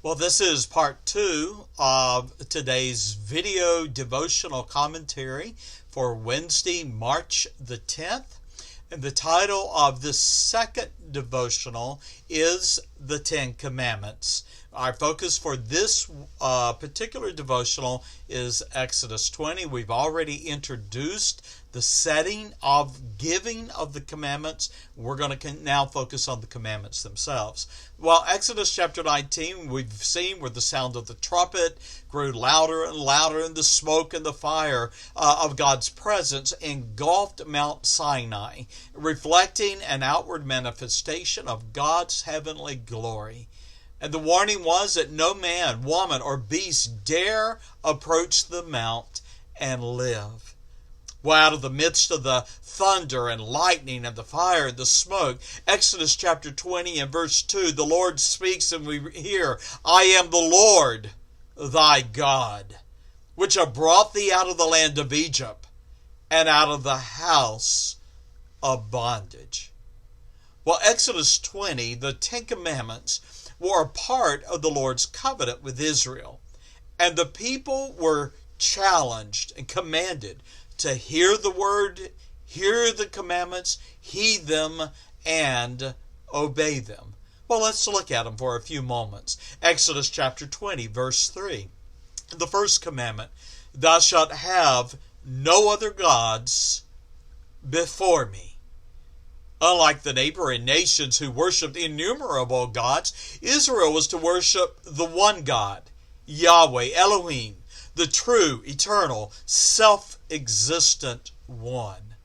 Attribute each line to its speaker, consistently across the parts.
Speaker 1: Well, this is part 2 of today's video devotional commentary for Wednesday, March the 10th. And the title of the second devotional is the Ten Commandments. Our focus for this particular devotional is Exodus 20. We've already introduced the setting of giving of the commandments. We're going to now focus on the commandments themselves. Well, Exodus chapter 19, we've seen where the sound of the trumpet grew louder and louder, and the smoke and the fire of God's presence engulfed Mount Sinai, reflecting an outward manifestation of God's heavenly glory. And the warning was that no man, woman, or beast dare approach the mount and live. Well, out of the midst of the thunder and lightning and the fire and the smoke, Exodus chapter 20 and verse 2, the Lord speaks and we hear, I am the Lord thy God, which have brought thee out of the land of Egypt and out of the house of bondage. Well, Exodus 20, the Ten Commandments, were a part of the Lord's covenant with Israel. And the people were challenged and commanded to hear the word, hear the commandments, heed them, and obey them. Well, let's look at them for a few moments. Exodus chapter 20, verse 3. The first commandment, thou shalt have no other gods before me. Unlike the neighboring nations who worshipped innumerable gods, Israel was to worship the one God, Yahweh, Elohim, the true, eternal, self-existent one.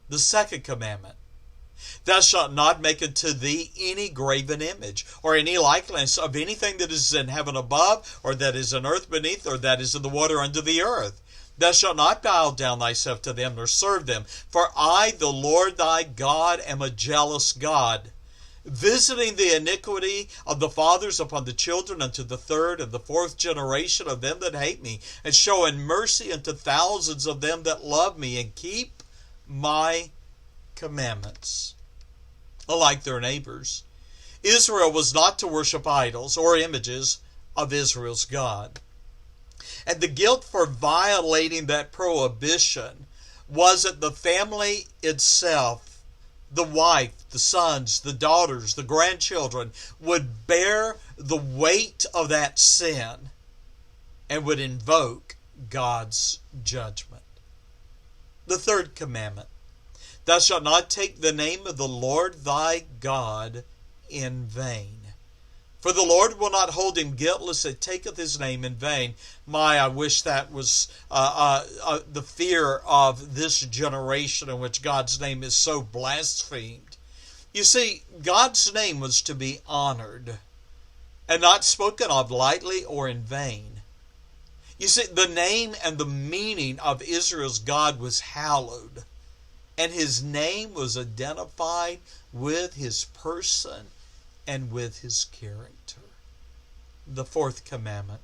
Speaker 1: The second commandment, thou shalt not make unto thee any graven image, or any likeness of anything that is in heaven above, or that is in earth beneath, or that is in the water under the earth. Thou shalt not bow down thyself to them, nor serve them. For I, the Lord thy God, am a jealous God, visiting the iniquity of the fathers upon the children unto the third and the fourth generation of them that hate me, and showing mercy unto thousands of them that love me, and keep my commandments. Alike their neighbors, Israel was not to worship idols or images of Israel's God. And the guilt for violating that prohibition was that the family itself, the wife, the sons, the daughters, the grandchildren, would bear the weight of that sin and would invoke God's judgment. The third commandment, thou shalt not take the name of the Lord thy God in vain. For the Lord will not hold him guiltless that taketh his name in vain. I wish that was the fear of this generation in which God's name is so blasphemed. You see, God's name was to be honored and not spoken of lightly or in vain. You see, the name and the meaning of Israel's God was hallowed, and his name was identified with his person and with his character. The fourth commandment,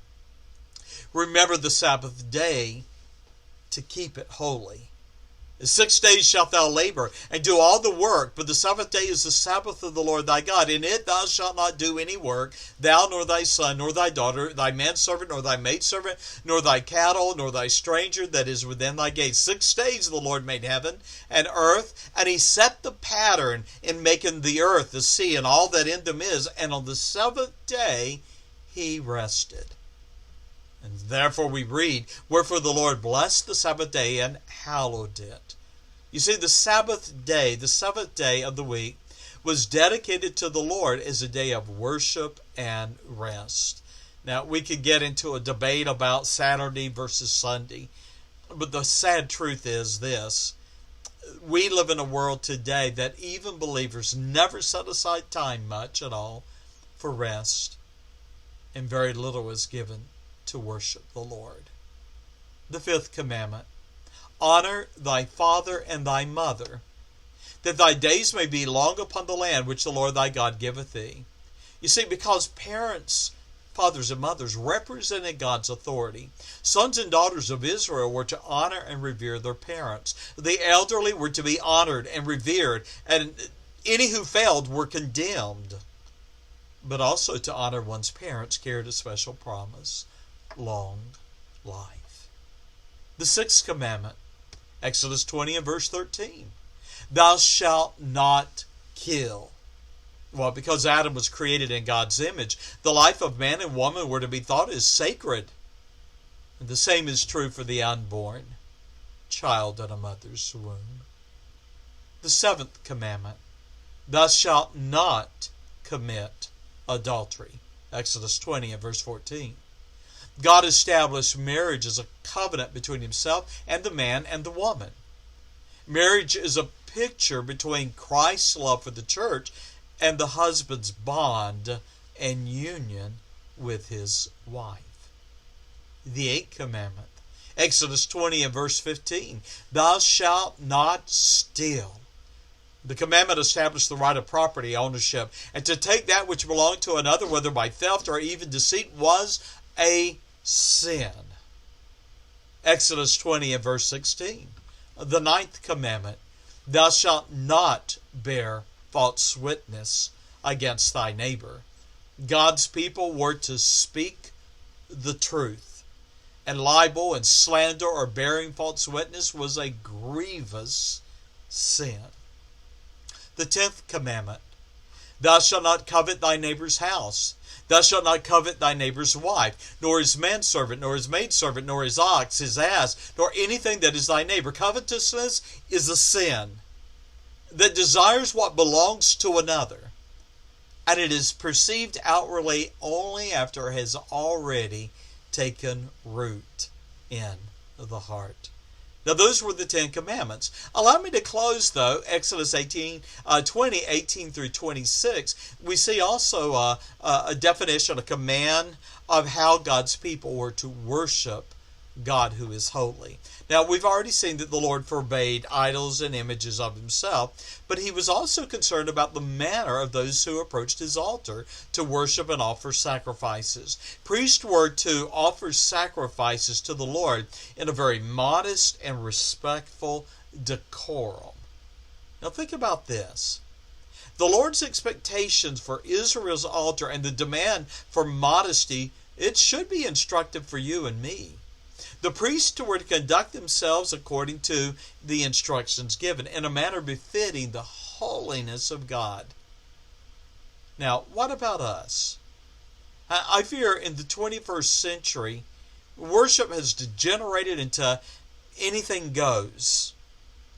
Speaker 1: remember the Sabbath day to keep it holy. 6 days shalt thou labor and do all the work, but the seventh day is the Sabbath of the Lord thy God. In it thou shalt not do any work, thou nor thy son, nor thy daughter, thy manservant, nor thy maidservant, nor thy cattle, nor thy stranger that is within thy gates. 6 days the Lord made heaven and earth, and he set the pattern in making the earth, the sea, and all that in them is, and on the seventh day he rested. And therefore we read, wherefore the Lord blessed the Sabbath day and hallowed it. You see, the Sabbath day, the seventh day of the week, was dedicated to the Lord as a day of worship and rest. Now, we could get into a debate about Saturday versus Sunday, but the sad truth is this. We live in a world today that even believers never set aside time much at all for rest, and very little is given to worship the Lord. The fifth commandment, honor thy father and thy mother, that thy days may be long upon the land which the Lord thy God giveth thee. You see, because parents, fathers and mothers, represented God's authority, sons and daughters of Israel were to honor and revere their parents. The elderly were to be honored and revered, and any who failed were condemned. but also to honor one's parents carried a special promise: long life. The Sixth Commandment, Exodus 20 and verse 13. Thou shalt not kill. Well, because Adam was created in God's image, the life of man and woman were to be thought as sacred. And the same is true for the unborn child in a mother's womb. The Seventh Commandment, thou shalt not commit adultery. Exodus 20 and verse 14. God established marriage as a covenant between himself and the man and the woman. Marriage is a picture between Christ's love for the church and the husband's bond and union with his wife. The Eighth Commandment, Exodus 20 and verse 15. Thou shalt not steal. The commandment established the right of property ownership, and to take that which belonged to another, whether by theft or even deceit, was a sin. Exodus 20 and verse 16. The Ninth Commandment, thou shalt not bear false witness against thy neighbor. God's people were to speak the truth, and libel and slander or bearing false witness was a grievous sin. The Tenth Commandment, thou shalt not covet thy neighbor's house. Thou shalt not covet thy neighbor's wife, nor his manservant, nor his maidservant, nor his ox, his ass, nor anything that is thy neighbor. Covetousness is a sin that desires what belongs to another, and it is perceived outwardly only after it has already taken root in the heart. Now, those were the Ten Commandments. Allow me to close, though, Exodus 20, 18 through 26. We see also a definition, a command of how God's people were to worship God who is holy. Now, we've already seen that the Lord forbade idols and images of himself, but he was also concerned about the manner of those who approached his altar to worship and offer sacrifices. Priests were to offer sacrifices to the Lord in a very modest and respectful decorum. Now, think about this. The Lord's expectations for Israel's altar and the demand for modesty, it should be instructive for you and me. The priests were to conduct themselves according to the instructions given in a manner befitting the holiness of God. Now, what about us? I fear in the 21st century, worship has degenerated into anything goes,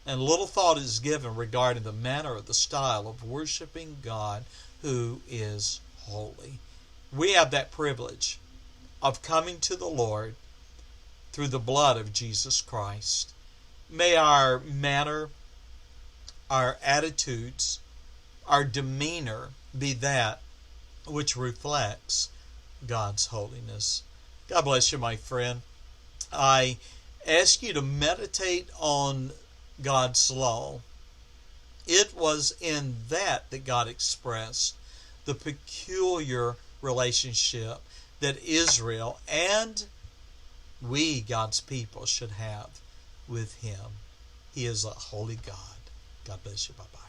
Speaker 1: and little thought is given regarding the manner or the style of worshiping God who is holy. We have that privilege of coming to the Lord through the blood of Jesus Christ. May our manner, our attitudes, our demeanor be that which reflects God's holiness. God bless you, my friend. I ask you to meditate on God's law. It was in that God expressed the peculiar relationship that Israel and we, God's people, should have with him. He is a holy God. God bless you. Bye-bye.